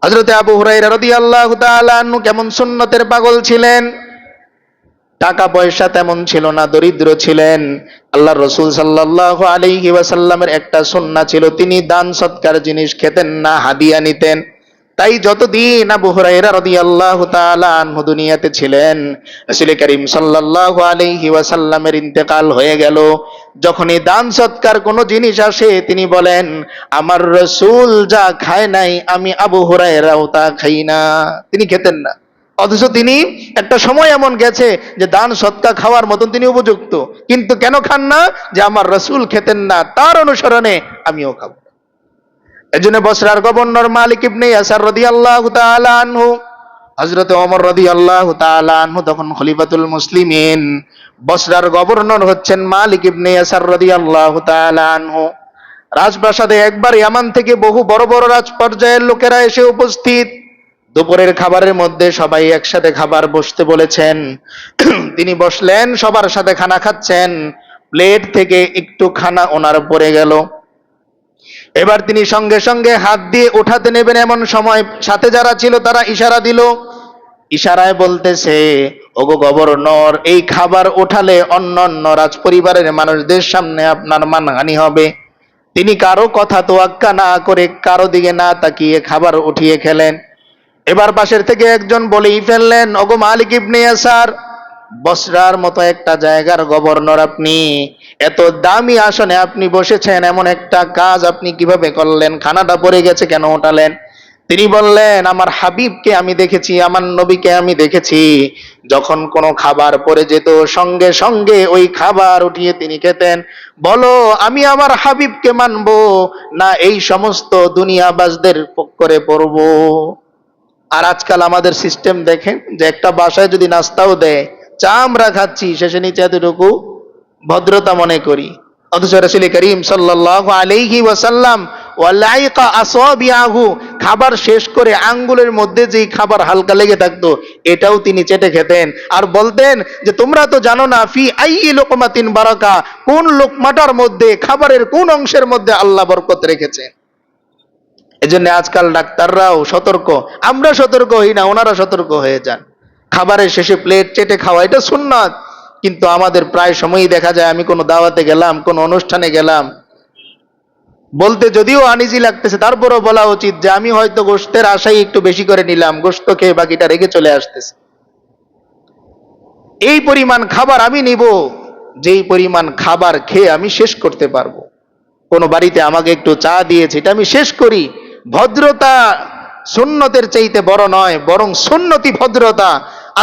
হযরত আবু হুরায়রা রাদিয়াল্লাহু তাআলা আনহু কেমন সুন্নতের পাগল ছিলেন। টাকা পয়সা তেমন ছিল না, দরিদ্র ছিলেন। আল্লাহর রাসূল সাল্লাল্লাহু আলাইহি ওয়াসাল্লামের একটা সুন্নাহ ছিল, তিনি দান সৎকার জিনিস খেতেন না, হাদিয়া নিতেন। তাই যতদিন আবু হুরায়রা রাদিয়াল্লাহু তাআলা আনহু দুনিয়াতে ছিলেন, রাসূল করিম সাল্লাল্লাহু আলাইহি ওয়াসাল্লামের ইন্তেকাল হয়ে গেল, যখনই দান সৎকার কোনো জিনিস আসে তিনি বলেন, আমার রাসূল যা খায় নাই আমি আবু হুরায়রাও তা খাই না। তিনি খেতেন না, অথচ তিনি একটা সময় এমন গেছে যে দান সৎকার খাওয়ার মতন তিনি উপযুক্ত, কিন্তু কেন খান না? যে আমার রাসূল খেতেন না, তার অনুসরণে আমিও খাবো। এজন্য বসরার গভর্নর মালিক ইবনে ইয়াসার রাদিয়াল্লাহু তাআলা আনহু, হযরত ওমর রাদিয়াল্লাহু তাআলা আনহু তখন খলিফাতুল মুসলিমিন, বসরার গভর্নর হচ্ছেন মালিক ইবনে ইয়াসার রাদিয়াল্লাহু তাআলা আনহু। রাজপ্রাসাদে একবার ইয়ামান থেকে বহু বড় বড় রাজ পর্যায়ের লোকেরা এসে উপস্থিত। দুপুরের খাবারের মধ্যে সবাই একসাথে খাবার বসতে বলেছেন। তিনি বসলেন, সবার সাথে খানা খাচ্ছেন। প্লেট থেকে একটু খানা ওনার পড়ে গেল। এবার তিনি সঙ্গে সঙ্গে হাত দিয়ে উঠাতে নেবেন, এমন সময় সাথে যারা ছিল তারা ইশারা দিল। ইশারায় বলতেছে, ওগো গভর্নর, এই খাবার উঠালে অন্য অন্য রাজ পরিবারের মানুষদের সামনে আপনার মানহানি হবে। তিনি কারো কথা তোয়াক্কা না করে, কারো দিকে না তাকিয়ে খাবার উঠিয়ে খেলেন। এবার পাশের থেকে একজন বলেই ফেললেন, ওগো মালিক ইবনে ইয়াসার, বসরার মতো একটা জায়গার গভর্নর আপনি, এত দামি আসনে আপনি বসেছেন, এমন একটা কাজ আপনি কিভাবে করলেন? খানাটা পড়ে গেছে, কেন ওঠালেন? তিনি বললেন, আমার হাবিবকে আমি দেখেছি, আমার নবীকে আমি দেখেছি, যখন কোনো খাবার পড়ে যেত সঙ্গে সঙ্গে ওই খাবার উঠিয়ে তিনি খেতেন। বলো, আমি আমার হাবিবকে মানবো না এই সমস্ত দুনিয়াবাজদের করে পড়বো? আর আজকাল আমাদের সিস্টেম দেখেন, যে একটা বাসায় যদি নাস্তাও দেয়, চা আমরা খাচ্ছি, শেষে নিচে এতটুকু ভদ্রতা মনে করি। অথচ রাসূল করিম সাল্লাল্লাহু আলাইহি ওয়াসাল্লাম ওয়ালাইকা আসাবিয়াহু, খাবার শেষ করে আঙ্গুলের মধ্যে যেই খাবার হালকা লেগে থাকতো এটাও তিনি চেটে খেতেন, আর বলতেন যে তোমরা তো জানো না ফি আইয়ি লুকমাতিন বারাকা, কোন লোকমাটার মধ্যে, খাবারের কোন অংশের মধ্যে আল্লাহ বরকত রেখেছেন। এজন্য আজকাল ডাক্তাররাও সতর্ক, আমরা সতর্ক হই না, ওনারা সতর্ক হয়ে যান। খাবারের শেষে প্লেট চেটে খাওয়া এটা সুন্নাত, কিন্তু আমাদের প্রায় সময়ই দেখা যায়, আমি কোনো দাওয়াতে গেলাম, কোনো অনুষ্ঠানে গেলাম, বলতে যদিও আনিজি লাগতেছে, তারপরও বলা উচিত যে আমি হয়তো গোশতের আশায় একটু বেশি করে নিলাম, গোশত খেয়ে বাকিটা রেখে চলে আসতেছে। এই পরিমাণ খাবার আমি নিব যেই পরিমাণ খাবার খেয়ে আমি শেষ করতে পারবো। কোনো বাড়িতে আমাকে একটু চা দিয়েছে, এটা আমি শেষ করি। ভদ্রতা সুন্নতের চাইতে বড় নয়, বরং সুন্নতি ভদ্রতা।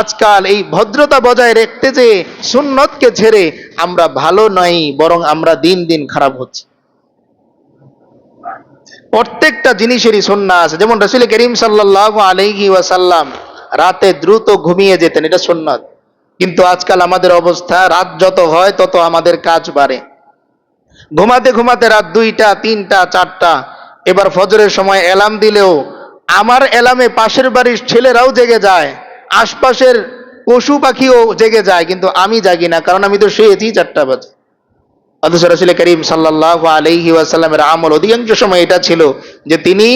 আজকাল এই ভদ্রতা বজায় রাখতে যে সুন্নতকে ছেড়ে আমরা ভালো নই, বরং আমরা দিন দিন খারাপ হচ্ছি। প্রত্যেকটা জিনিসেরই সুন্নাহ আছে। যেমন রাসূল করিম সাল্লাল্লাহু আলাইহি ওয়াসাল্লাম রাতে দ্রুত ঘুমিয়ে যেতেন, এটা সুন্নাত। কিন্তু আজকাল আমাদের অবস্থা, রাত যত হয় তত আমাদের কাজ বাড়ে। ঘুমাতে ঘুমাতে রাত 2টা, 3টা, 4টা। এবার ফজরের সময় অ্যালার্ম দিলেও আমার অ্যালার্মে পাশের বাড়ির ছেলেরাও জেগে যায়, আশপাশের পশু পাখিও জেগে যায়, কিন্তু আমি জাগি না, কারণ আমি তো শুয়েছি 4টা বাজে। অথচ রাসূল করিম সাল্লাল্লাহু আলাইহি ওয়াসাল্লামের আমল অধিকাংশ সময় এটা ছিল যে তিনি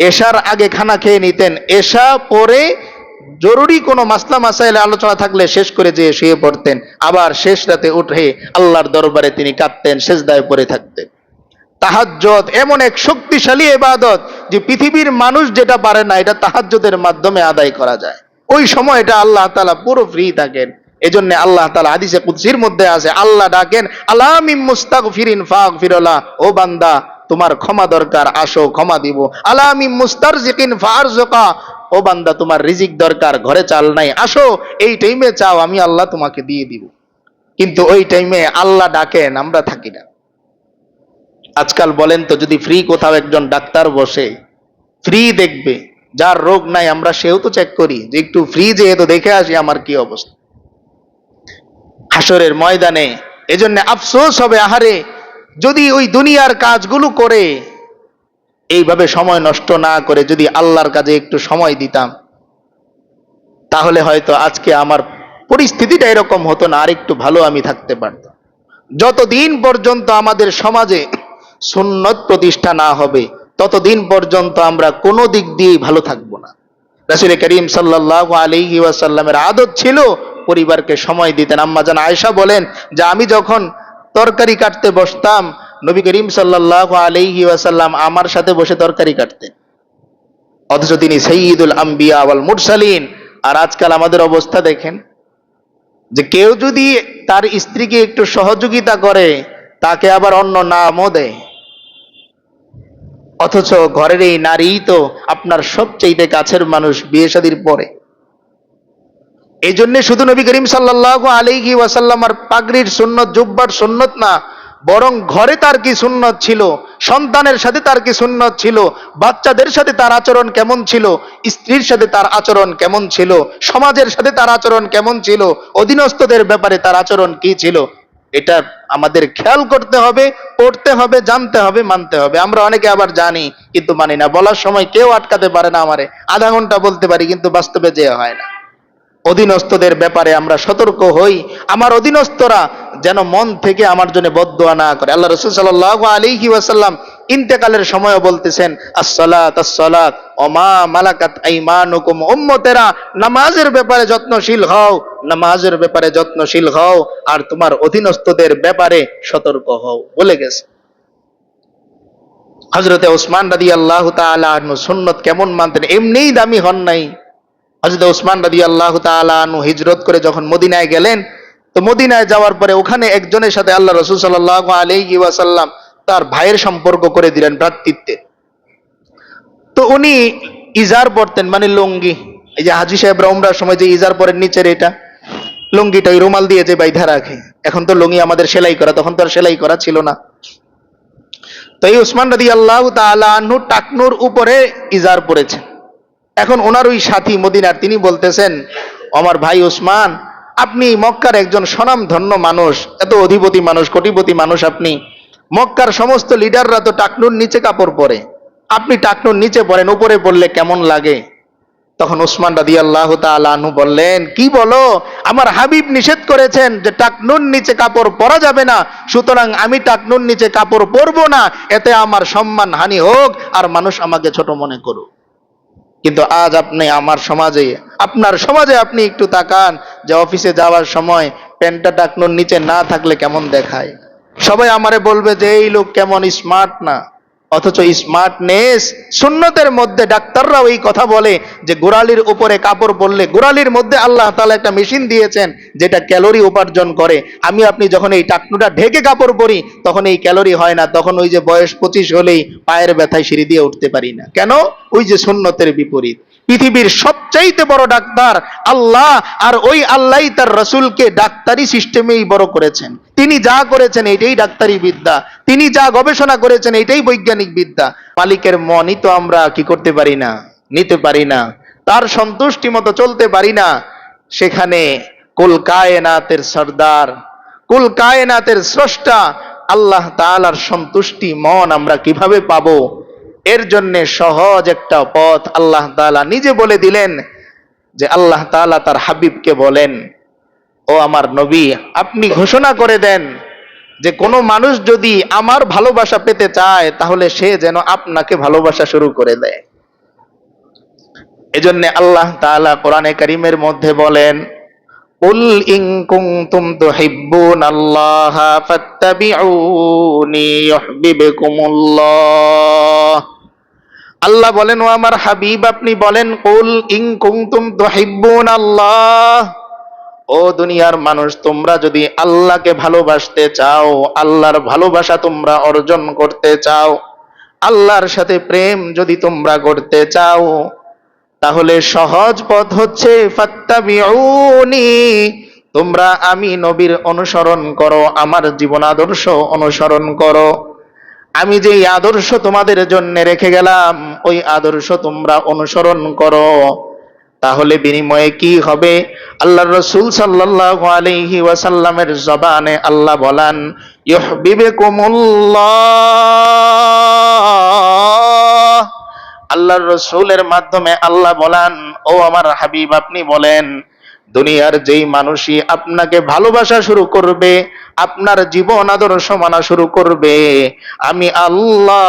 এশার আগে খানা খেয়ে নিতেন, এশা পরে জরুরি কোনো মাসলা মাসাইলে আলোচনা থাকলে শেষ করে যেয়ে শুয়ে পড়তেন, আবার শেষ রাতে উঠে আল্লাহর দরবারে তিনি কাঁদতেন, সেজদায় পড়ে থাকতেন। তাহাজ্জুদ এমন এক শক্তিশালী ইবাদত যে পৃথিবীর মানুষ যেটা পারে না, এটা তাহাজ্জুদের মাধ্যমে আদায় করা যায়। ওই সময়টা আল্লাহ তাআলা পুরো ফ্রি থাকেন। এজন্য আল্লাহ তাআলা হাদিসে কুদসির মধ্যে আছে, আল্লাহ ডাকেন, আলা মিন মুস্তাগফিরিন ফাগফিরলা, ও বান্দা তোমার ক্ষমা দরকার, আসো ক্ষমা দিব। আলা মিন মুস্তারজিকিন ফারজুকা, ও বান্দা তোমার রিজিক দরকার, ঘরে চাল নাই, আসো এই টাইমে চাও, আমি আল্লাহ তোমাকে দিয়ে দিব। কিন্তু ওই টাইমে আল্লাহ ডাকেন, আমরা থাকি না। আজকাল বলেন তো, যদি ফ্রি কোথাও একজন ডাক্তার বসে, ফ্রি দেখবে, যার রোগ নাই আমরা সেও তো চেক করি যে একটু ফ্রি যেহেতু দেখে আসি আমার কি অবস্থা হাসরের ময়দানে। এজন্য আফসোস হবে, আহারে যদি ওই দুনিয়ার কাজগুলো করে এইভাবে সময় নষ্ট না করে যদি আল্লাহর কাজে একটু সময় দিতাম, তাহলে হয়তো আজকে আমার পরিস্থিতিটা এরকম হতো না, আর একটু ভালো আমি থাকতে পারতাম। যতদিন পর্যন্ত আমাদের সমাজে সুন্নত প্রতিষ্ঠা না হবে, ততদিন পর্যন্ত আমরা কোনো দিক দিয়েই ভালো থাকবো না। রাসূল করিম সাল্লাল্লাহু আলাইহি ওয়াসাল্লামের আদত ছিল পরিবারকে সময় দিতেন। আম্মা জান আয়েশা বলেন যে আমি যখন তরকারি কাটতে বসতাম, নবী করিম সাল্লাল্লাহু আলাইহি ওয়াসাল্লাম আমার সাথে বসে তরকারি কাটতেন, অথচ তিনি সাইয়্যিদুল আম্বিয়া ওয়াল মুরসালিন। আর আজকাল আমাদের অবস্থা দেখেন, যে কেউ যদি তার স্ত্রীকে একটু সহযোগিতা করে তাকে আবার অন্য নামও দেয়, অথচ ঘরের এই নারী তো আপনার সবচেয়ে কাছের মানুষ বিয়ে শাদীর পরে। এই জন্য শুধু নবী করিম সাল্লাল্লাহু আলাইহি ওয়াসাল্লাম আর পাগড়ির সুন্নত, জুব্বার সুন্নত না, বরং ঘরে তার কি সুন্নত ছিল, সন্তানের সাথে তার কি সুন্নত ছিল, বাচ্চাদের সাথে তার আচরণ কেমন ছিল, স্ত্রীর সাথে তার আচরণ কেমন ছিল, সমাজের সাথে তার আচরণ কেমন ছিল, অধীনস্থদের ব্যাপারে তার আচরণ কি ছিল, এটা আমাদের খেয়াল করতে হবে, পড়তে হবে, জানতে হবে, মানতে হবে। আমরা অনেকে আবার জানি কিন্তু মানি না। বলার সময় কেউ আটকাতে পারে না আমারে, আধা ঘন্টা বলতে পারি কিন্তু বাস্তবে যে হয় না। অধীনস্থদের ব্যাপারে আমরা সতর্ক হই, আমার অধীনস্থরা যেন মন থেকে আমার জন্য বদদুয়া না করে। আল্লাহ রাসূল সাল্লাল্লাহু আলাইহি ওয়াসাল্লাম ইন্তেকালের সময়ও বলতেছেন আসসালাত আসসালাত ওয়া মা মালাকাত আইমানুকুম, উম্মতেরা নামাজের ব্যাপারে যত্নশীল হও, নামাজের ব্যাপারে যত্নশীল হও, আর তোমার অধীনস্থদের ব্যাপারে সতর্ক হও বলে গেছে। হযরতে ওসমান রাদিয়াল্লাহু তাআলা আনহু সুন্নত কেমন মানতেন, এমনিই দামি হন নাই। হযরত ওসমান রাদিয়াল্লাহু তাআলা আনহু হিজরত করে যখন মদিনায় গেলেন, তো মদিনায় যাওয়ার পরে ওখানে একজনের সাথে আল্লাহ রাসূল সাল্লাল্লাহু আলাইহি ওয়াসাল্লাম তার ভাইয়ের সম্পর্ক করে দিলেন ভ্রাতৃত্বে। তো উনি ইজার পরতেন, মানে লুঙ্গি। এই যে হাজী সাহেবরা উমরার সময় যে ইজার পরেন নিচের এটা লুঙ্গিটা ওই রুমাল দিয়ে যে বাইধা রাখে, এখন তো লুঙ্গি আমাদের সেলাই করা, তখন তো আর সেলাই করা ছিল না। তো এই ওসমান রাদিয়াল্লাহু তাআলা আনহু টাকনুর উপরে ইজার পরেছেন। এখন ওনার ওই সাথী মদিনার, তিনি বলতেছেন, আমার ভাই ওসমান, আপনি মক্কার একজন স্বনামধন্য মানুষ, এত অধিপতি মানুষ, কোটিপতি মানুষ আপনি, মক্কার সমস্ত লিডাররা তো টাকনুর নিচে কাপড় পরে, আপনি টাকনুর নিচে পরেন, উপরে পড়লে কেমন লাগে? তখন ওসমান রাদিয়াল্লাহু তাআলা আনহু বললেন, কি বলো, আমার হাবিব নিষেধ করেছেন যে টাকনুর নিচে কাপড় পরা যাবে না, সুতরাং আমি টাকনুর নিচে কাপড় পরবো না, এতে আমার সম্মান হানি হোক আর মানুষ আমাকে ছোট মনে করুক। কিন্তু আজ আপনি আমার সমাজে, আপনার সমাজে আপনি একটু তাকান, যে অফিসে যাওয়ার সময় প্যান্টটা টাকনুর নিচে না থাকলে কেমন দেখায়। সবাই আমারে বলবে যে এই লোক কেমন স্মার্ট না, অথচ স্মার্টনেস সুন্নতের মধ্যে। ডাক্তাররাও এই কথা বলে যে গোড়ালির উপরে কাপড় পরলে, গোড়ালির মধ্যে আল্লাহ তাআলা একটা মেশিন দিয়েছেন যেটা ক্যালোরি উপার্জন করে। আমি আপনি যখন এই টাকনুটা ঢেকে কাপড় পরি তখন এই ক্যালোরি হয় না, তখন ওই যে বয়স 25 হলেই পায়ের ব্যথায় সিঁড়ি দিয়ে উঠতে পারি না। কেন? ওই যে সুন্নতের বিপরীত। পৃথিবীর সবচাইতে বড় ডাক্তার আল্লাহ, আর ওই আল্লাহই তার রাসূলকে ডাক্তারি সিস্টেমেই বড় করেছেন। তিনি যা করেছেন এটাই ডাক্তারি বিদ্যা, তিনি যা গবেষণা করেছেন এটাই বৈজ্ঞানিক বিদ্যা। মালিকের মনই তো আমরা কি করতে পারি না, নিতে পারি না, তার সন্তুষ্টি মতো চলতে পারি না। সেখানে কুল কায়নাতের সরদার, কুল কায়নাতের স্রষ্টা আল্লাহ তাআলার সন্তুষ্টি মন আমরা কিভাবে পাবো? এর জন্য সহজ একটা পথ আল্লাহ তাআলা নিজে বলে দিলেন, যে আল্লাহ তাআলা তার হাবিবকে বলেন, ও আমার নবী, আপনি ঘোষণা করে দেন যে কোনো মানুষ যদি আমার ভালোবাসা পেতে চায় তাহলে সে যেন আপনাকে ভালোবাসা শুরু করে দেয়। এজন্য আল্লাহ তাআলা কোরআনে কারীমের মধ্যে বলেন, কুল ইন কুনতুম তুহিব্বুনাল্লাহা ফাত্তাবিউনি ইউহিব্বুকুমুল্লাহ। আল্লাহ বলেন, ও আমার হাবিব আপনি বলেন, কুল ইন কুনতুম তুহিব্বুনাল্লাহ, ও দুনিয়ার মানুষ, তোমরা যদি আল্লাহকে ভালোবাসতে চাও, আল্লাহর ভালোবাসা তোমরা অর্জন করতে চাও, আল্লাহর সাথে প্রেম যদি তোমরা করতে চাও, তাহলে সহজ পথ হচ্ছে ফাত্তাবিউনি, তোমরা আমি নবীর অনুসরণ করো, আমার জীবন আদর্শ অনুসরণ করো। আমি যে আদর্শ তোমাদের জন্য রেখে গেলাম ওই আদর্শ তোমরা অনুসরণ করো। তাহলে বিনিময়ে কি হবে? আল্লাহর রাসূল সাল্লাল্লাহু আলাইহি ওয়াসাল্লামের জবানে আল্লাহ বলেন, ইউহিব্বুকুমুল্লাহ। আল্লাহর রাসূলের মাধ্যমে আল্লাহ বলেন, ও আমার হাবিব আপনি বলেন, দুনিয়ার যেই মানুষই আপনাকে ভালোবাসা শুরু করবে, আপনার জীবন আদর্শ মানা শুরু করবে, আমি আল্লাহ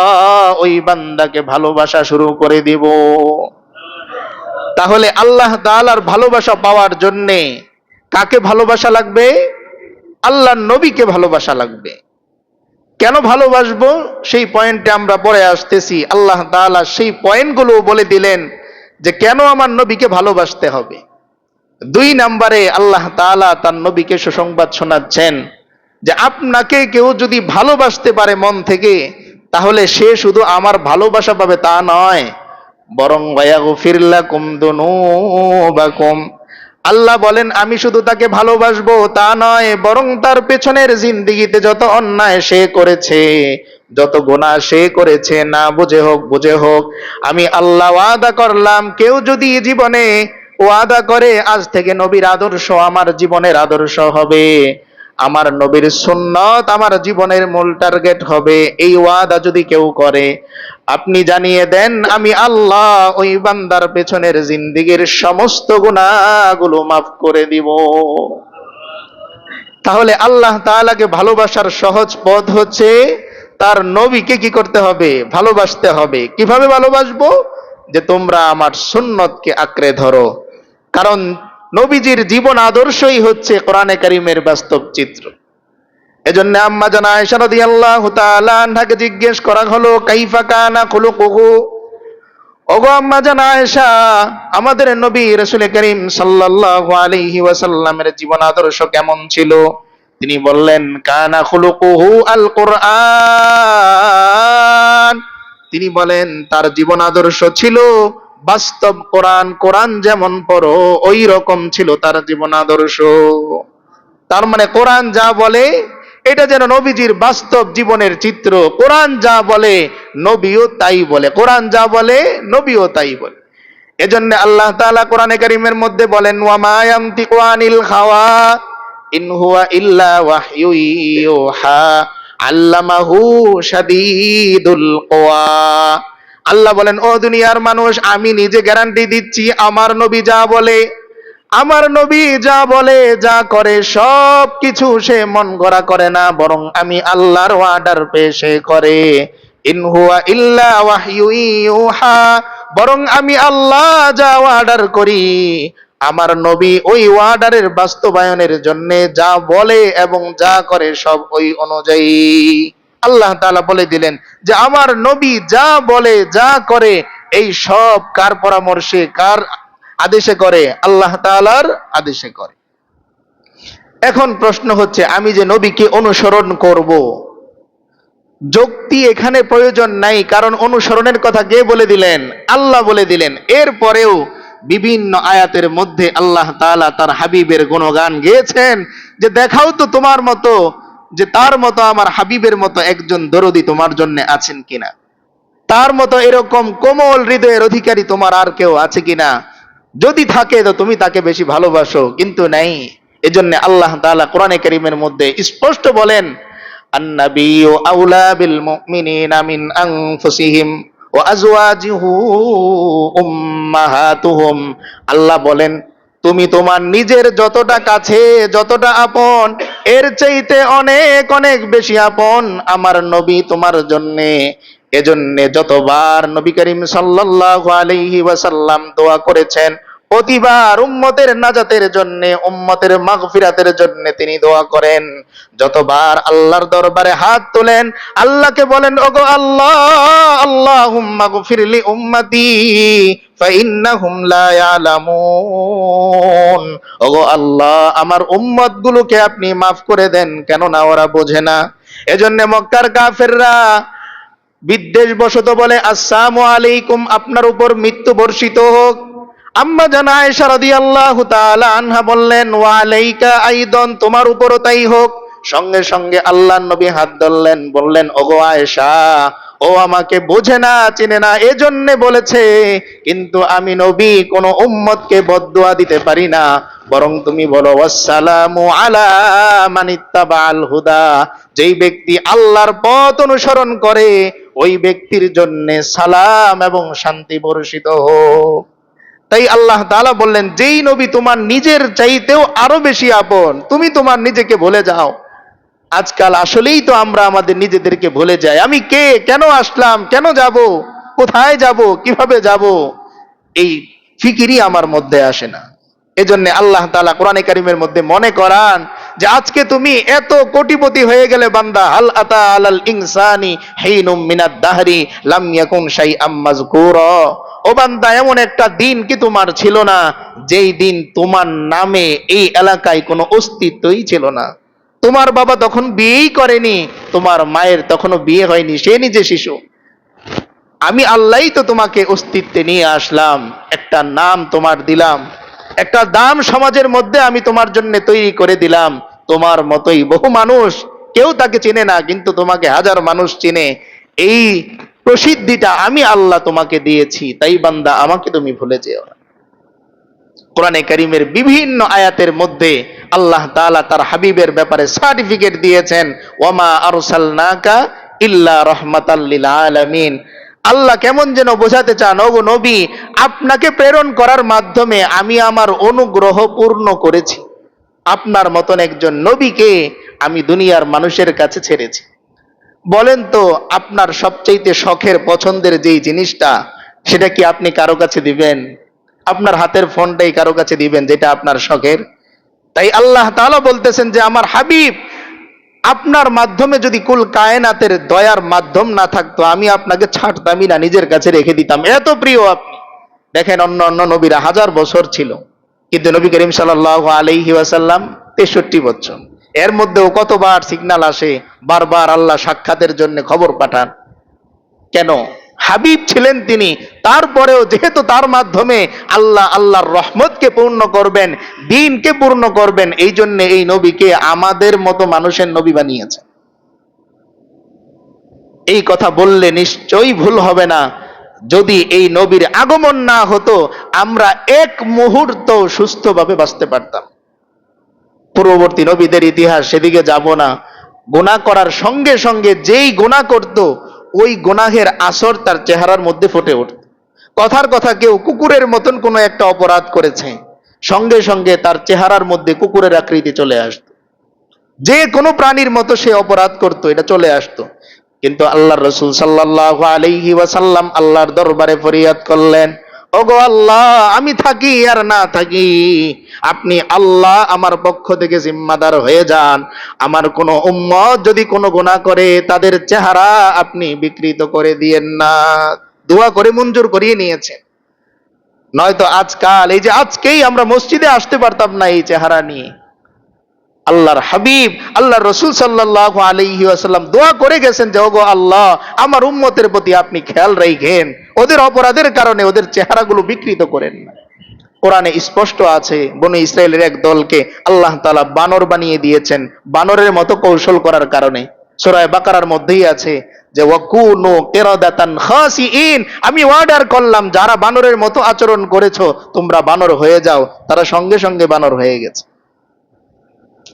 ওই বান্দাকে ভালোবাসা শুরু করে দিব। তাহলে আল্লাহ তাআলার ভালোবাসা পাওয়ার জন্যে কাকে ভালোবাসা লাগবে? আল্লাহর নবীকে ভালোবাসা লাগবে। কেন ভালোবাসবো সেই পয়েন্টে আমরা পরে আসতেছি। আল্লাহ তাআলা সেই পয়েন্টগুলো বলে দিলেন যে কেন আমার নবীকে ভালোবাসতে হবে। 2 নম্বরে আল্লাহ তাআলা তার নবীকে সুসংবাদ শোনাচ্ছেন যে আপনাকে কেউ যদি ভালোবাসতে পারে মন থেকে, তাহলে সে শুধু আমার ভালোবাসা পাবে তা নয়, বরং ওয়ায়াগফির লাকুম দুনুবাকুম, আল্লাহ বলেন আমি শুধু তাকে ভালোবাসবো তা নয়, বরং তার পেছনের জিন্দেগিতে যত অন্যায় সে করেছে, যত গুনাহ সে করেছে, না বুঝে হোক বুঝে হোক, আমি আল্লাহ ওয়াদা করলাম কেউ যদি জীবনে ওয়াদা করে আজ থেকে নবীর আদর্শ আমার জীবনের আদর্শ হবে, আমার নবীর সুন্নত আমার জীবনের মূল টার্গেট হবে, এই ওয়াদা যদি কেউ করে, আপনি জানিয়ে দেন আমি আল্লাহ ওই বান্দার পেছনের জিন্দেগীর সমস্ত গুনাহগুলো মাফ করে দিব। তাহলে আল্লাহ তাআলাকে ভালোবাসার সহজ পথ হচ্ছে তার নবীকে কি করতে হবে? ভালোবাসতে হবে। কিভাবে ভালোবাসবো? যে তোমরা আমার সুন্নতকে আঁকড়ে ধরো। কারণ নবীজির জীবন আদর্শই হচ্ছে কোরআনে কারীমের বাস্তব চিত্র। এজন্য আম্মা জান আয়েশা রাদিয়াল্লাহু তাআলা আনহাকে জিজ্ঞেস করা হলো কাইফা কানা খুলুকুহু, ওগো আম্মা জান আয়েশা, আমাদের নবী রাসূল করিম সাল্লাল্লাহু আলাইহি ওয়াসাল্লামের জীবন আদর্শ কেমন ছিল? তিনি বললেন কানা খুলুকুহু আল কুরআন, তিনি বলেন তার জীবন আদর্শ ছিল বাস্তব কোরআন, কোরআন যেমন পড়ো ওই রকম ছিল তার জীবন আদর্শ। তার মানে কোরআন যা বলে এটা যেন নবীজির বাস্তব জীবনের চিত্র। কোরআন যা বলে নবীও তাই বলে, কোরআন যা বলে নবীও তাই বলে। এজন্য আল্লাহ তাআলা কোরআনে কারীমের মধ্যে বলেন ওয়া মা ইয়ানতিকু আনিল হাওয়া ইন হুয়া ইল্লা ওয়াহয়ু ইউহা আল্লামাহু শাদীদুল কুওয়া। আল্লাহ বলেন ও দুনিয়ার মানুষ, আমি নিজে গ্যারান্টি দিচ্ছি আমার নবী যা বলে, আমার নবী যা বলে যা করে সব কিছু সে মন গড়া করে না, বরং আমি আল্লাহর অর্ডার পেয়ে সে করে। ইন হুয়া ইল্লা ওয়াহয়ু ইউহা, বরং আমি আল্লাহ যা অর্ডার করি আমার নবী ওই অর্ডারের বাস্তবায়নের জন্য যা বলে এবং যা করে সব ওই অনুযায়ী। আল্লাহ তাআলা বলে দিলেন যে আমার নবী যা বলে যা করে এই সব কার পরামর্শে কার আদেশে করে? আল্লাহ তাআলার আদেশে করে। এখন প্রশ্ন হচ্ছে আমি যে নবীকে অনুসরণ করব, যুক্তি এখানে প্রয়োজন নাই, কারণ অনুসরণের কথা কে বলে দিলেন? আল্লাহ বলে দিলেন। এরপরেও বিভিন্ন আয়াতের মধ্যে আল্লাহ তাআলা তার হাবিবের গুণগান গেয়েছেন যে দেখাও তো তোমার মতো, যে তার মতো আমার হাবিবের মতো একজন দরদী তোমার জন্য আছেন কিনা, তার মতো এরকম কোমল হৃদয়ের অধিকারী তোমার আর কেউ আছে কিনা, যদি থাকে তো তুমি তাকে বেশি ভালোবাসো, কিন্তু নাই। এজন্য আল্লাহ তাআলা কোরআনে কারীমের মধ্যে স্পষ্ট বলেন আন-নাবিয়্যু আউলা বিল মুমিনিনা মিন আনফুসিহিম ওয়া আজওয়াজিহু উম্মাহাতুহুম। আল্লাহ বলেন তুমি তোমার নিজের যতটা কাছে যতটা আপন এর চাইতে অনেক অনেক বেশি আপন আমার নবী তোমার জন্যে। এজন্যে যতবার নবী করিম সাল্লাল্লাহু আলাইহি ওয়াসাল্লাম দোয়া করেছেন প্রতিবার উম্মতের নাজাতের জন্য, উম্মতের মাগফিরাতের জন্য তিনি দোয়া করেন। যতবার আল্লাহর দরবারে হাত তোলেন আল্লাহকে বলেন ওগো আল্লাহ, আল্লাহুম্মা গফিরলি উম্মতি ফাইন্নাহুম লা ইয়ালামুন, ওগো আল্লাহ আমার উম্মত গুলোকে আপনি মাফ করে দেন, কেননা ওরা বোঝে না। এজন্য মক্কার কাফেররা বিদ্বেষবশত বলে আসসালামু আলাইকুম, আপনার উপর মৃত্যু বর্ষিত হোক। আম্মা জান আয়েশা রাদিয়াল্লাহু তাআলা আনহা বললেন ওয়া আলাইকা আইদান, তোমার উপরও তাই হোক। সঙ্গে সঙ্গে আল্লাহর নবী হাত ধরলেন, বললেন ওগো আয়েশা, ও আমাকে বোঝে না চিনে না এজন্য বলেছে, কিন্তু আমি নবী কোন উম্মতকে বদদুয়া দিতে পারি না, বরং তুমি বলো ওয়াসসালামু আলা মানিত্তাবাল হুদা, যেই ব্যক্তি আল্লাহর পথ অনুসরণ করে ওই ব্যক্তির জন্য সালাম এবং শান্তি বর্ষিত হোক। তাই আল্লাহ তাআলা বললেন, যেই নবী তোমার নিজের চাইতেও আরো বেশি আপন, তুমি তোমার নিজেকে ভুলে যাও। আজকাল আসলেই তো আমরা আমাদের নিজেদেরকে ভুলে যাই। আমি কে, কেন আসলাম, কেন যাব, কোথায় যাব, কিভাবে যাব, এই ফিকিরই আমার মধ্যে আসে না। এজন্য আল্লাহ তাআলা কোরআনে কারীমের মধ্যে মনে করান যে আজকে তুমি এত কোটিপতি হয়ে গেলে বান্দা, হাল আতা আলাল ইনসানি হিনুম মিনাদ দাহরি লাম ইয়াকুন শাইআম মাযকুরা। ও বান্দা, এমন একটা দিন কি তোমার ছিল না যেই দিন তোমার নামে এই এলাকায় কোনো অস্তিত্বই ছিল না। তোমার বাবা তখন বিয়েই করেনি, তোমার মায়ের তখনও বিয়ে হয়নি, সে নিজে শিশু। আমি আল্লাহই তো তোমাকে অস্তিত্বে নিয়ে আসলাম, একটা নাম তোমার দিলাম, একটা দাম সমাজের মধ্যে আমি তোমার জন্য তৈরি করে দিলাম। তোমার মতোই বহু মানুষ, কেউ তাকে চেনে না, কিন্তু তোমাকে হাজার মানুষ চেনে। এই প্রসিদ্ধিটা আমি আল্লাহ তোমাকে দিয়েছি, তাই বান্দা আমাকে তুমি ভুলে যেও না। কোরআনে কারীমের বিভিন্ন আয়াতের মধ্যে আল্লাহ তাআলা তার হাবিবের ব্যাপারে সার্টিফিকেট দিয়েছেন, ওয়ামা আরসালনাকা ইল্লা রাহমাতাল লিল আলামিন। আল্লাহ কেমন যেন বোঝাতে চান, ওগো নবী, আপনাকে প্রেরণ করার মাধ্যমে আমি আমার অনুগ্রহ পূর্ণ করেছি। আপনার মতন একজন নবীকে আমি দুনিয়ার মানুষের কাছে ছেড়েছি। বলেন তো, আপনার সবচাইতে শখের পছন্দের যেই জিনিসটা, সেটা কি আপনি কারো কাছে দিবেন? আপনার হাতের ফোনটাই কারো কাছে দিবেন যেটা আপনার শখের? তাই আল্লাহ তাআলা বলতেছেন যে আমার হাবিব, আপনার মাধ্যমে যদি কুল কায়নাতের দয়ার মাধ্যম না থাকতো, আমি আপনাকে ছাড়তামই না, নিজের কাছে রেখে দিতাম, এত প্রিয় আপনি। দেখেন, অন্য অন্য নবীরা 1000 বছর ছিল, কিন্তু নবী করিম সাল্লাল্লাহু আলাইহি ওয়াসাল্লাম 63 বছর। এর মধ্যেও কতবার সিগন্যাল আসে, বারবার আল্লাহ সাক্ষাতের জন্য খবর পাঠান। কেন? হাবিব ছিলেন তিনি, তারপরেও যেহেতু তার মাধ্যমে আল্লাহ আল্লাহর রহমতকে পূর্ণ করবেন, দ্বীনকে পূর্ণ করবেন, এই জন্য এই নবীকে আমাদের মতো মানুষের নবী বানিয়েছেন। এই কথা বললে নিশ্চয়ই ভুল হবে না। যদি এই নবীর আগমন না হতো, আমরা এক মুহূর্ত সুস্থভাবে বাঁচতে পারতাম। পূর্ববর্তী নবীদের ইতিহাস সেদিকে যাব না। গুনাহ করার সঙ্গে সঙ্গে যেই গুনাহ করত, ওই গুনাহের আসর তার চেহারার মধ্যে ফুটে উঠত। কথার কথা, কেউ কুকুরের মতন কোনো একটা অপরাধ করেছে, সঙ্গে সঙ্গে তার চেহারার মধ্যে কুকুরের আকৃতি চলে আসতো। যে কোনো প্রাণীর মতো সে অপরাধ করত, এটা চলে আসতো। কিন্তু আল্লাহর রাসূল সাল্লাল্লাহু আলাইহি ওয়াসাল্লাম আল্লাহর দরবারে ফরিয়াদ করলেন, ওগো আল্লাহ, আমি থাকি আর না থাকি, আপনি আল্লাহ আমার পক্ষ থেকে জিম্মাদার হয়ে যান। আমার কোনো উম্মত যদি কোনো গুনাহ করে, তাদের চেহারা আপনি বিকৃত করে দিয়েন না। দোয়া করে মঞ্জুর করিয়ে নিয়েছেন। নয়তো আজকাল, এই যে আজকেই আমরা মসজিদে আসতে পারতাম না এই চেহারা নিয়ে। আল্লাহর হাবিব আল্লাহর রাসূল সাল্লাল্লাহু আলাইহি ওয়াসাল্লাম দোয়া করে গেছেন যে, ওগো আল্লাহ, আমার উম্মতের প্রতি আপনি খেয়াল রাখেন, ওদের অপরাধের কারণে ওদের চেহারাগুলো বিকৃত করেন না। কোরআনে স্পষ্ট আছে, বনী ইসরায়েলের এক দলকে আল্লাহ তাআলা বানর বানিয়ে দিয়েছেন, বানরের মতো কৌশল করার কারণে। সূরা বাকারার মধ্যেই আছে যে ওয়াকুনু কিরাদাতান খাসিইন, আমি অর্ডার করলাম যারা বানরের মতো আচরণ করেছো তোমরা বানর হয়ে যাও। তারা সঙ্গে সঙ্গে বানর হয়ে গেছে।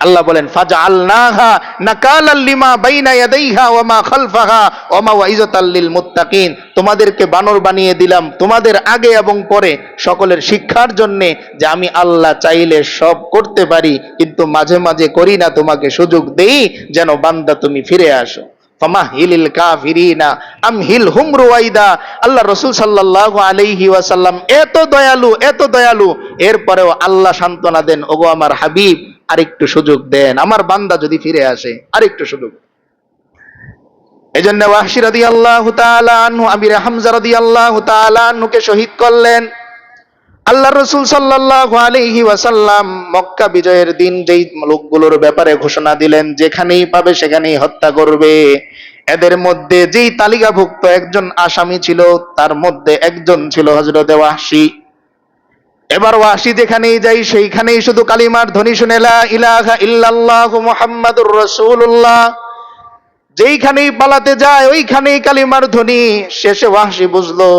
আল্লাহ বলেন, ফাজআলনাহা নাকালাল লিমা বাইনা ইয়াদাইহা ওয়া মা খালফাহা ওয়া মাওয়াইযাতাল লিল মুত্তাকিন। তোমাদেরকে বানর বানিয়ে দিলাম তোমাদের আগে এবং পরে সকলের শিক্ষার জন্য, যে আমি আল্লাহ চাইলে সব করতে পারি, কিন্তু মাঝে মাঝে করি না, তোমাকে সুযোগ দেই যেন বান্দা তুমি ফিরে আসো। ফামাহিলিল কাফিরিনা আমহিলহুম রুয়াইদা। আল্লাহ রাসূল সাল্লাল্লাহু আলাইহি ওয়াসাল্লাম এত দয়ালু, এত দয়ালু, এরপরেও আল্লাহ সান্ত্বনা দেন, ওগো আমার হাবিব, আরেকটু সুযোগ দেন, আমার বান্দা যদি ফিরে আসে, আরেকটু সুযোগ। এজন্য ওয়াহশী রাদিয়াল্লাহু তাআলা আনহু আমির হামজা রাদিয়াল্লাহু তাআলা আনহুকে শহীদ করলেন। আল্লাহর রাসূল সাল্লাল্লাহু আলাইহি ওয়াসাল্লাম মক্কা বিজয়ের দিন যেই লোকগুলোর ব্যাপারে ঘোষণা দিলেন, যেখানেই পাবে সেখানেই হত্যা করবে, এদের মধ্যে যেই তালিকাভুক্ত একজন আসামি ছিল, তার মধ্যে একজন ছিল হযরত ওয়াহশী। এবার ওয়াহশী যেখানেই যাই সেইখানেই শুধু কালিমার ধ্বনি শুনে, লা ইলাহা ইল্লাল্লাহু মুহাম্মাদুর রাসূলুল্লাহ। যেইখানেই পালাতে যায় ওইখানেই কালিমার ধ্বনি। শেষে ওয়াহশী বুঝলো,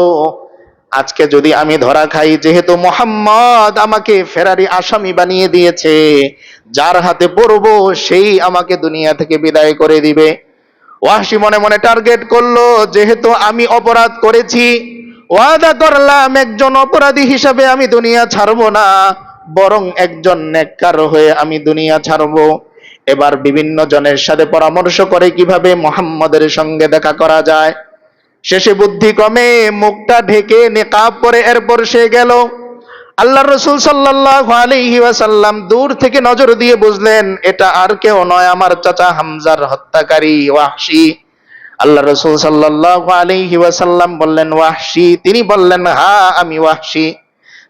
আজকে যদি আমি ধরা খাই, যেহেতু মুহাম্মদ আমাকে ফেরারি আসামি বানিয়ে দিয়েছে, যার হাতে পড়বো সেই আমাকে দুনিয়া থেকে বিদায় করে দিবে। ওয়াহশী মনে মনে টার্গেট করলো, যেহেতু আমি অপরাধ করেছি, ওয়াদা করলাম একজন অপরাধী হিসাবে আমি দুনিয়া ছাড়বো না, বরং একজন নেককার হয়ে আমি দুনিয়া ছাড়বো। এবার বিভিন্ন জনের সাথে পরামর্শ করে কিভাবে মুহাম্মদের সঙ্গে দেখা করা যায়। শেষে বুদ্ধি কমে মুখটা ঢেকে নিকাব পরে এরপর সে গেল। আল্লাহর রাসূল সাল্লাল্লাহু আলাইহি ওয়াসাল্লাম দূর থেকে নজর দিয়ে বুঝলেন এটা আর কেউ নয়, আমার চাচা হামজার হত্যাকারী ওয়াহশী। আল্লাহর রাসূল সাল্লাল্লাহু আলাইহি ওয়াসাল্লাম বললেন, ওয়াহশী? তিনি বললেন, হ্যাঁ আমি ওয়াহশী।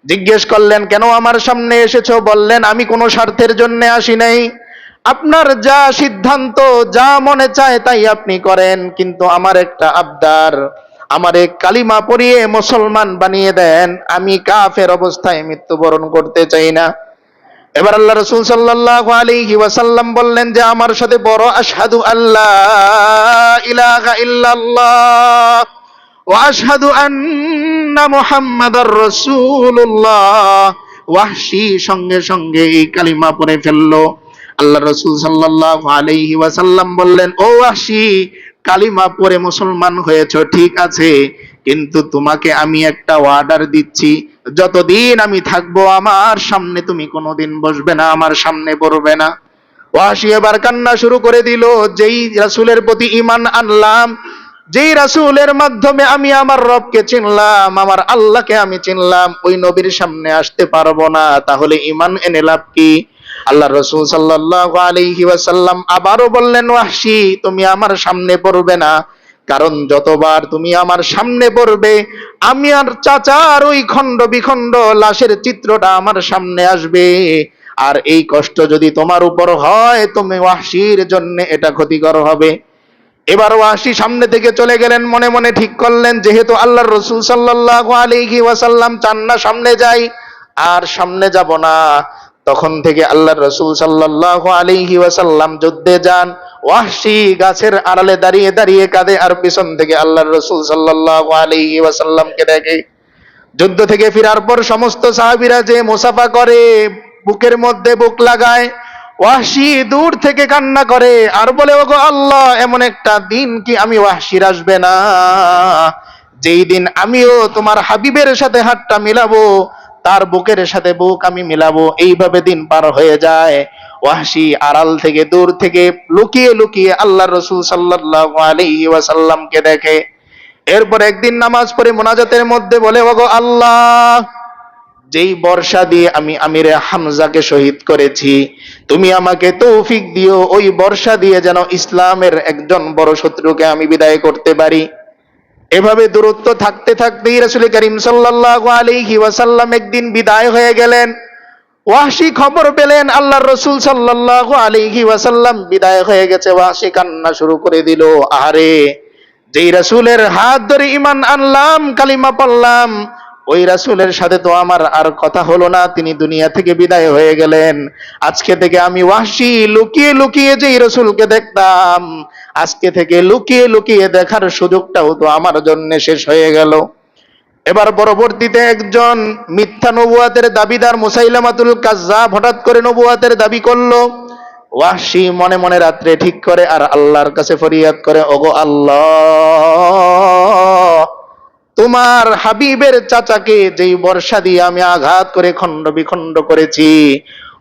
জিজ্ঞেস করলেন, কেন আমার সামনে এসেছো? বললেন, আমি কোনো স্বার্থের জন্য আসি নাই, আপনার যা সিদ্ধান্ত, যা মনে চায় তাই আপনি করেন, কিন্তু আমার একটা আবদার, আমারে কালিমা পড়িয়ে মুসলমান বানিয়ে দেন, আমি কাফের অবস্থায় মৃত্যুবরণ করতে চাই না। এবার আল্লাহ রাসূল সাল্লাল্লাহু আলাইহি ওয়াসাল্লাম বললেন যে আমার সাথে বড়, আশহাদু আল্লাহ ইলাহা ইল্লাল্লাহ ওয়া আশহাদু আন্না মুহাম্মাদার রাসূলুল্লাহ। ওয়াহশী সঙ্গে সঙ্গে এই কালিমা পড়ে ফেললো। আল্লাহ রাসূল সাল্লাল্লাহু আলাইহি ওয়াসাল্লাম বললেন, ও ওয়াহশী, কালিমা পড়ে মুসলমান হয়েছো ঠিক আছে, কিন্তু তোমাকে আমি একটা অর্ডার দিচ্ছি, যতদিন আমি থাকবো আমার সামনে তুমি কোনোদিন বসবে না, আমার সামনে পড়বে না। ওয়াহশী এবার কান্না শুরু করে দিল। যেই রাসূলের প্রতি ঈমান আনলাম, যেই রাসূলের মাধ্যমে আমি আমার রবকে চিনলাম, আমার আল্লাহকে আমি চিনলাম, ওই নবীর সামনে আসতে পারবো না, তাহলে ঈমান এনে লাভ কি? আল্লাহ রাসূল সাল্লাল্লাহু আলাইহি ওয়াসাল্লাম আবারও বললেন, ওয়াহশী তুমি আমার সামনে পড়বে না, কারণ যতবার তুমি আমার সামনে পড়বে আমি আর চাচার ওই খণ্ড বিখণ্ড লাশের চিত্রটা আমার সামনে আসবে, আর এই কষ্ট যদি তোমার উপর হয় তুমি ওয়াহশীর জন্য এটা ক্ষতিকর হবে। এবার ওয়াহশী সামনে থেকে চলে গেলেন, মনে মনে ঠিক করলেন যেহেতু আল্লাহর রাসূল সাল্লাল্লাহু আলাইহি ওয়াসাল্লাম চান না সামনে যাই, আর সামনে যাব না। তখন থেকে আল্লাহর রাসূল সাল্লাল্লাহু আলাইহি ওয়াসাল্লাম যুদ্ধে যান। ওয়াহশী গাছের আড়ালে দাঁড়িয়ে দাঁড়িয়ে কাঁদে, আর পিছন থেকে আল্লাহর রাসূল সাল্লাল্লাহু আলাইহি ওয়াসাল্লামকে দেখে। যুদ্ধ থেকে ফেরার পর সমস্ত সাহাবীরা যে মুসাফা করে, বুকের মধ্যে বুক লাগায়, ওয়াহশী দূর থেকে কান্না করে আর বলে, ওগো আল্লাহ, এমন একটা দিন কি আমি ওয়াহশীর আসবে না, যেই দিন আমিও তোমার হাবিবের সাথে হাতটা মিলাবো, তার বুকের সাথে বুক আমি মিলাবো। এইভাবে দিন পার হয়ে যায়। ওয়াহশী আড়াল থেকে, দূর থেকে লুকিয়ে লুকিয়ে আল্লাহর রাসূল সাল্লাল্লাহু আলাইহি ওয়াসাল্লামকে দেখে। এরপর একদিন নামাজ পড়ে মুনাজাতের মধ্যে বলে, ওগো আল্লাহ, যেই বর্ষা দিয়ে আমি আমিরে হামজাকে শহীদ করেছি, তুমি আমাকে তৌফিক দিও ওই বর্ষা দিয়ে যেন ইসলামের একজন বড় শত্রুকে আমি বিদায় করতে পারি। এভাবে দূরত্ব থাকতে থাকতেই রাসূল করিম সাল্লাল্লাহু আলাইহি ওয়াসাল্লাম একদিন বিদায় হয়ে গেলেন। ওয়াহশী খবর পেলেন আল্লাহর রাসূল সাল্লাল্লাহু আলাইহি ওয়াসাল্লাম বিদায় হয়ে গেছে। ওয়াহশী কান্না শুরু করে দিল, আরে যেই রাসূলের হাত ধরে ঈমান আনলাম, কালিমা পড়লাম, ওই রাসূলের সাথে তো আমার আর কথা হলো না, তিনি দুনিয়া থেকে বিদায় হয়ে গেলেন। আজকে থেকে আমি ওয়াহশী লুকিয়ে লুকিয়ে যেই রাসূলকে দেখতাম, আজকে থেকে লুকিয়ে লুকিয়ে দেখার সুযোগটাও তো আমার জন্য শেষ হয়ে গেল। এবার পরবর্তীতে একজন মিথ্যা নবুয়াতের দাবিদার মুসাইলামাতুল কাজ্জাব হঠাৎ করে নবুয়াতের দাবি করলো। ওয়াহশী মনে মনে রাত্রে ঠিক করে আর আল্লাহর কাছে ফরিয়াদ করে, ওগো আল্লাহ, তোমার হাবিবের চাচাকে যেই বর্ষা দিয়ে আমি আঘাত করে খণ্ড বিখণ্ড করেছি,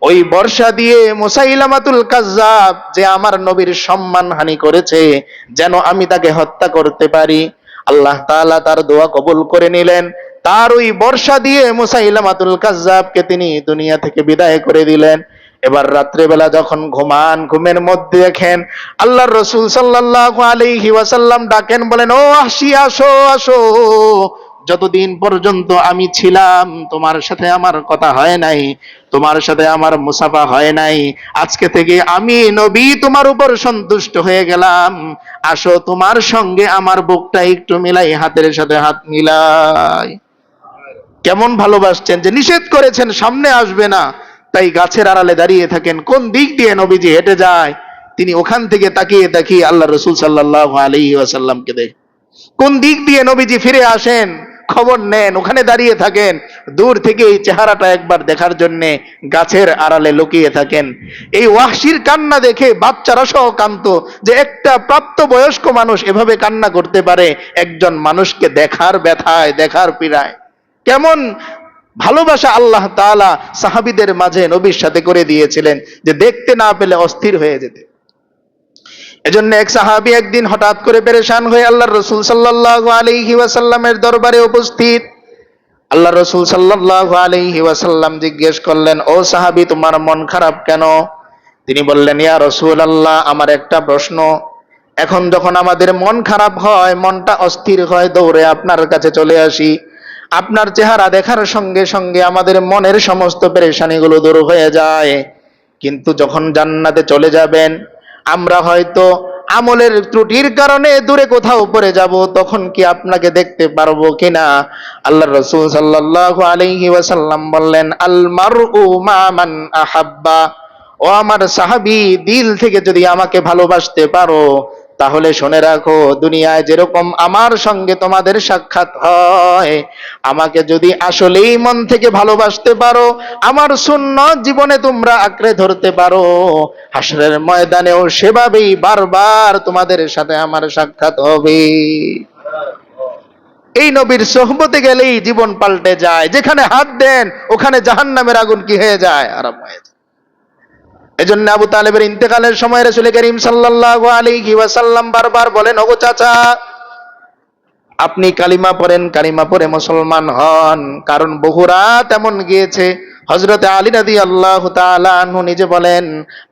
ওই বর্ষা দিয়ে মুসাইলামাতুল কাজ্জাব যে আমার নবীর সম্মান হানি করেছে, যেন আমি তাকে হত্যা করতে পারি। আল্লাহ তাআলা তার দোয়া কবুল করে নিলেন। তার ওই বর্ষা দিয়ে মুসাইলামাতুল কাজ্জাবকে তিনি দুনিয়া থেকে বিদায় করে দিলেন। এবার রাত্রেবেলা যখন ঘুমান, ঘুমের মধ্যে দেখেন আল্লাহর রাসূল সাল্লাল্লাহু আলাইহি ওয়াসাল্লাম ডাকেন, বলেন, ও ওয়াহশী আসো আসো, যতদিন পর্যন্ত আমি ছিলাম তোমার সাথে আমার কথা হয় নাই, তোমার সাথে আমার মুসাফা হয় নাই, আজকে থেকে আমি নবী তোমার উপর সন্তুষ্ট হয়ে গেলাম, আসো তোমার সঙ্গে আমার বুকটা একটু মিলাই, হাতের সাথে হাত মিলাই। কেমন ভালোবাসছেন, যে নিষেধ করেছেন সামনে আসবে না, তাই গাছের আড়ালে দাঁড়িয়ে থাকেন। কোন দিক দিয়ে নবীজি হেঁটে যায় তিনি ওখান থেকে তাকিয়ে তাকিয়ে আল্লাহ রাসূল সাল্লাল্লাহু আলাইহি ওয়াসাল্লামকে দেখেন। কোন দিক দিয়ে নবীজি ফিরে আসেন খবর নেন, ওখানে দাঁড়িয়ে থাকেন, দূর থেকে এই চেহারাটা একবার দেখার জন্য গাছের আড়ালে লুকিয়ে থাকেন। এই ওয়াহশির কান্না দেখে বাচ্চারা সহ কাঁদতো, যে একটা প্রাপ্তবয়স্ক মানুষ এভাবে কান্না করতে পারে একজন মানুষকে দেখার ব্যথায়, দেখার পীড়ায়। কেমন ভালোবাসা আল্লাহ তাআলা সাহাবীদের মাঝে নবীর সাথে করে দিয়েছিলেন, যে দেখতে না পেলে অস্থির হয়ে যেতে। এজন্য এক সাহাবী একদিন হঠাৎ করে পেরেশান হয়ে আল্লাহর রাসূল সাল্লাল্লাহু আলাইহি ওয়াসাল্লামের দরবারে উপস্থিত। আল্লাহর রাসূল সাল্লাল্লাহু আলাইহি ওয়াসাল্লাম জিজ্ঞেস করলেন, ও সাহাবী, তোমার মন খারাপ কেন? তিনি বললেন, ইয়া রাসূলুল্লাহ, আমার একটা প্রশ্ন। এখন যখন আমাদের মন খারাপ হয়, মনটা অস্থির হয়, দৌড়ে আপনার কাছে চলে আসি। আপনার চেহারা দেখার সঙ্গে সঙ্গে আমাদের মনের সমস্ত পেরেশানিগুলো দূর হয়ে যায়। কিন্তু যখন জান্নাতে চলে যাবেন, আমরা হয়তো আমলের ত্রুটির কারণে দূরে কোথাও পড়ে যাব, তখন কি আপনাকে দেখতে পারবো কিনা? আল্লাহর রাসূল সাল্লাল্লাহু আলাইহি ওয়াসাল্লাম বললেন, আল মারউ মা মান আহাব্বা। ও আমার সাহাবী, দিল থেকে যদি আমাকে ভালোবাসতে পারো, তাহলে শুনে রাখো, দুনিয়ায় যেরকম আমার সঙ্গে তোমাদের সাক্ষাৎ হয়, আমাকে যদি আসলেই মন থেকে ভালোবাসতে পারো, আমার সুন্নাত জীবনে তোমরা আঁকড়ে ধরতে পারো, হাসরের ময়দানেও সেভাবেই বারবার তোমাদের সাথে আমার সাক্ষাৎ হবে। এই নবীর সোহবতে গেলেই জীবন পাল্টে যায়। যেখানে হাত দেন ওখানে জাহান্নামের আগুন কি হয়ে যায়? আরাম হয়ে যায়। এজন্য আবু তালেবের ইন্তেকালের সময় রাসূল করিম সাল্লাল্লাহু আলাইহি ওয়াসাল্লাম বারবার বলেন, ওগো চাচা, আপনি কালিমা পড়েন, কালিমা পড়ে মুসলমান হন। কারণ বহু রাত এমন গিয়েছে, হযরতে আলী রাদিয়াল্লাহু তাআলা আনহু নিজে বলেন,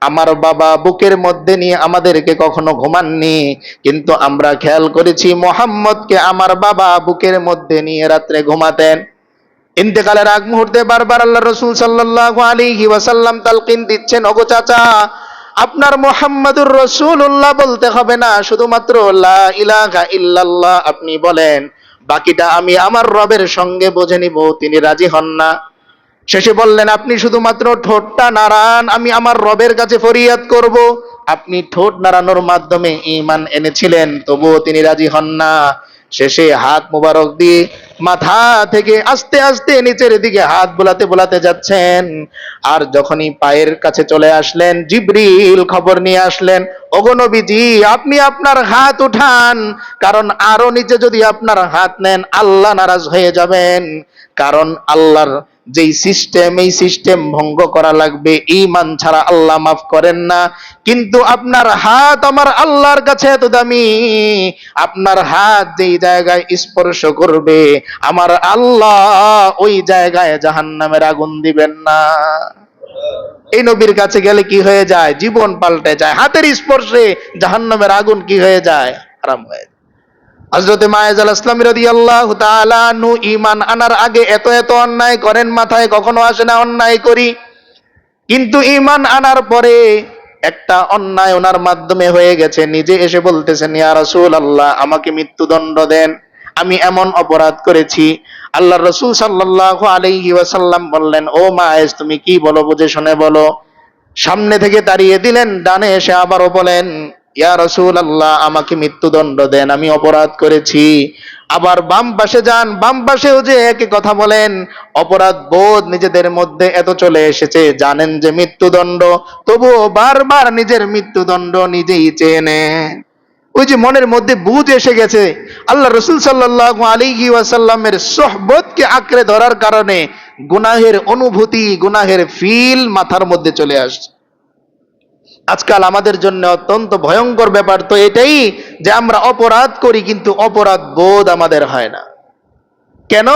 আমার বাবা বুকের মধ্যে নিয়ে আমাদেরকে কখনো ঘুমাননি, কিন্তু আমরা খেয়াল করেছি মুহাম্মদকে আমার বাবা বুকের মধ্যে নিয়ে রাত্রে ঘুমাতেন। ইন্তেকালের আগ মুহূর্তে বারবার আল্লাহ রাসূল সাল্লাল্লাহু আলাইহি ওয়াসাল্লাম তালকিন দিচ্ছেন, ওগো চাচা, আপনার মুহাম্মাদুর রাসূলুল্লাহ বলতে হবে না, শুধুমাত্র লা ইলাহা ইল্লাল্লাহ আপনি বলেন, বাকিটা আমি আমার রবের সঙ্গে বুঝে নিব। তিনি রাজি হন না। শেষে বললেন, আপনি শুধুমাত্র ঠোঁটটা নাড়ান, আমি আমার রবের কাছে ফরিয়াদ করব। আপনি ঠোঁট নাড়ানোর মাধ্যমে ঈমান এনেছিলেন, তবুও তিনি রাজি হন না। শেষে হাত মুবারক দিয়ে মাথা থেকে আস্তে আস্তে নিচের দিকে হাত বোলাতে বোলাতে যাচ্ছেন। আর যখনই পায়ের কাছে চলে আসলেন, জিবরিল খবর নিয়ে আসলেন, ওগো নবীজি, আপনি আপনার হাত উঠান, কারণ আরো নিচে যদি আপনার হাত নেন আল্লাহ নারাজ হয়ে যাবেন। কারণ আল্লাহর যেই সিস্টেম, এই সিস্টেম ভঙ্গ করা লাগবে, ঈমান ছাড়া আল্লাহ মাফ করেন না। কিন্তু আপনার হাত আমার আল্লাহর কাছে এত দামি, আপনার হাত যেই জায়গায় স্পর্শ করবে আমার আল্লাহ ওই জায়গায় জাহান্নামের আগুন দিবেন না। এই নবীর কাছে গেলে কি হয়ে যায়? জীবন পাল্টে যায়। হাতের স্পর্শে জাহান্নামের আগুন কি হয়ে যায়? আরাম হয়ে যায়। হযরতে মায়েজ আল ইসলামী রাদিয়াল্লাহু তাআলা আনহু ঈমান আনার আগে এত এত অন্যায় করেন, মাথায় কখনো আসে না অন্যায় করি। কিন্তু ঈমান আনার পরে একটা অন্যায় ওনার মাধ্যমে হয়ে গেছে, নিজে এসে বলতেছেন, ইয়া রাসূলুল্লাহ, আমাকে মৃত্যুদণ্ড দেন, আমি এমন অপরাধ করেছি। আল্লাহর রাসূল সাল্লাল্লাহু আলাইহি ওয়াসাল্লাম বললেন, ও মায়েজ, তুমি কি বলো, বুঝে শুনে বলো। সামনে থেকে তাড়িয়ে দিলেন, ডানে এসে আবারও বলেন, ইয়া রাসূলুল্লাহ, আমাকে মৃত্যুদণ্ড দেন, আমি অপরাধ করেছি। আবার বাম পাশে যান, বাম পাশেও যে একই কথা বলেন। অপরাধ বোধ নিজেদের মধ্যে এত চলে এসেছে, জানেন যে মৃত্যুদণ্ড, তবুও বারবার নিজের মৃত্যুদণ্ড নিজেই চেয়ে নেন। ওই যে মনের মধ্যে বুঝ এসে গেছে, আল্লাহ রাসূল সাল্লাল্লাহু আলাইহি ওয়াসাল্লামের সোহবতকে আঁকড়ে ধরার কারণে গুনাহের অনুভূতি, গুনাহের ফিল মাথার মধ্যে চলে আসছে। আজকাল আমাদের জন্য অত্যন্ত ভয়ঙ্কর ব্যাপার তো এটাই, যে আমরা অপরাধ করি কিন্তু অপরাধ বোধ আমাদের হয় না। কেন?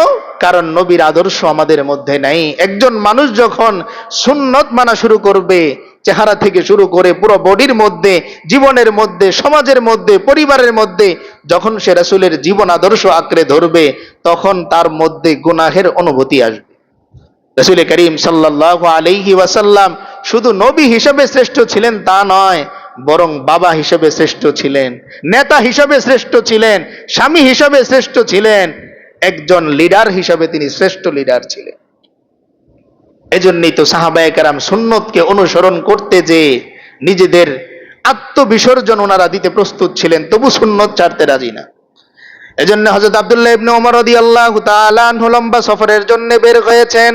কারণ নবীর আদর্শ আমাদের মধ্যে নাই। একজন মানুষ যখন সুন্নত মানা শুরু করবে, চেহারা থেকে শুরু করে পুরো বডির মধ্যে, জীবনের মধ্যে, সমাজের মধ্যে, পরিবারের মধ্যে যখন সে রাসূলের জীবন আদর্শ আঁকড়ে ধরবে, তখন তার মধ্যে গুনাহের অনুভূতি আসবে। রাসূল করিম সাল্লাল্লাহু আলাইহি ওয়াসাল্লাম শুধু নবী হিসেবে শ্রেষ্ঠ ছিলেন তা নয়, বরং বাবা হিসেবে শ্রেষ্ঠ ছিলেন, নেতা হিসেবে শ্রেষ্ঠ ছিলেন, স্বামী হিসেবে শ্রেষ্ঠ ছিলেন, একজন লিডার হিসেবে তিনি শ্রেষ্ঠ লিডার ছিলেন। এজন্যই তো সাহাবায়ে কেরাম সুন্নতকে অনুসরণ করতে যে নিজেদের আত্মবিসর্জন ওনারা দিতে প্রস্তুত ছিলেন, তবু সুন্নত ছাড়তে রাজি না। এজন্য হযরত আব্দুল্লাহ ইবনে ওমর রাদিয়াল্লাহু তাআলা আনহু লম্বা সফরের জন্য বের হয়েছেন।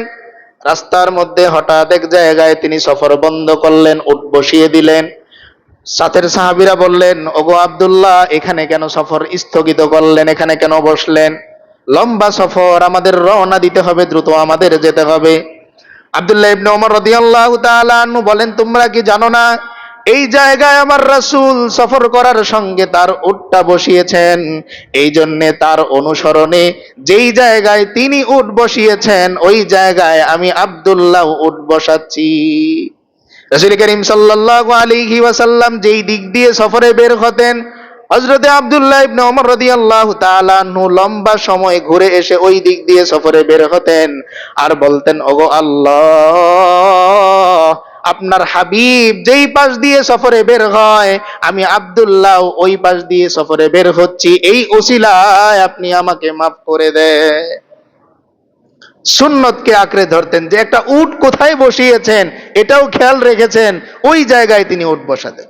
রাস্তার মধ্যে হঠাৎ এক জায়গায় তিনি সফর বন্ধ করলেন, উট বসিয়ে দিলেন। সাথের সাহাবীরা বললেন, ওগো আব্দুল্লাহ, এখানে কেন সফর স্থগিত করলেন, এখানে কেন বসলেন? লম্বা সফর, আমাদের রওনা দিতে হবে, দ্রুত আমাদের যেতে হবে। আব্দুল্লাহ ইবনে ওমর রাদিয়াল্লাহু তাআলা আনহু বলেন, তোমরা কি জানো না এই জায়গায় আমার রাসূল সফর করার সঙ্গে তার উটটা বসিয়েছেন, এই জন্যে তার অনুসরণে যেই জায়গায় তিনি উট বসিয়েছেন ওই জায়গায় আমি আব্দুল্লাহ উট বসাচ্ছি। রাসূল করিম সাল্লাল্লাহু আলাইহি ওয়াসাল্লাম যেই দিক দিয়ে সফরে বের হতেন, হযরতে আব্দুল্লাহ ইবনে ওমর রাদিয়াল্লাহু তাআলা আনহু লম্বা সময় ঘুরে এসে ওই দিক দিয়ে সফরে বের হতেন আর বলতেন, ওগো আল্লাহ, আপনার হাবিব যেই পাশ দিয়ে সফরে বের হয় আমি আব্দুল্লাহ ওই পাশ দিয়ে সফরে বের হচ্ছি, এই ওসিলায় আপনি আমাকে মাফ করে দেন। সুন্নতকে আঁকড়ে ধরতেন, যে একটা উট কোথায় বসিয়েছেন এটাও খেয়াল রেখেছেন, ওই জায়গায় তিনি উট বসাতেন।